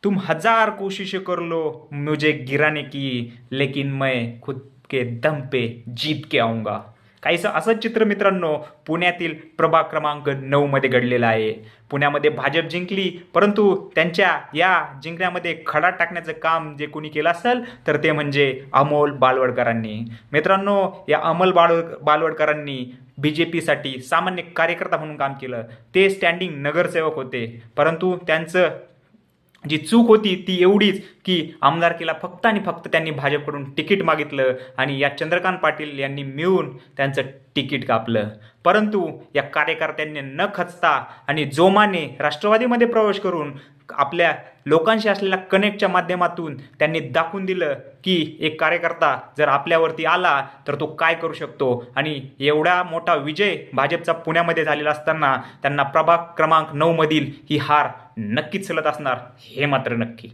तुम हजार कोशिशें कर लो मुझे गिराने की, लेकिन मैं खुद के दम पे जीत के आऊंगा. काहीसं असंच चित्र मित्रांनो पुण्यातील प्रभाग क्रमांक 9 मध्ये घडलेलं आहे. पुण्यामध्ये भाजप जिंकली, परंतु त्यांच्या या जिंकण्यामध्ये खडा टाकण्याचं काम जे कोणी केलं असेल तर ते म्हणजे अमोल बालवडकरांनी. मित्रांनो, या अमोल बालवडकरांनी BJPसाठी सामान्य कार्यकर्ता म्हणून काम केलं. ते स्टँडिंग नगरसेवक होते, परंतु त्यांचं जी चूक होती ती एवढीच की आमदारकीला फक्त आणि फक्त त्यांनी भाजपकडून तिकीट मागितलं आणि या चंद्रकांत पाटील यांनी मिळून त्यांचं तिकीट कापलं. परंतु या कार्यकर्त्यांनी न खचता आणि जोमाने राष्ट्रवादीमध्ये प्रवेश करून आपल्या लोकांशी असलेल्या कनेक्टच्या माध्यमातून त्यांनी दाखवून दिलं की एक कार्यकर्ता जर आपल्यावरती आला तर तो काय करू शकतो. आणि एवढा मोठा विजय भाजपचा पुण्यामध्ये झालेला असताना त्यांना प्रभाग क्रमांक 9 मधील ही हार नक्कीच चलत असणार, हे मात्र नक्की.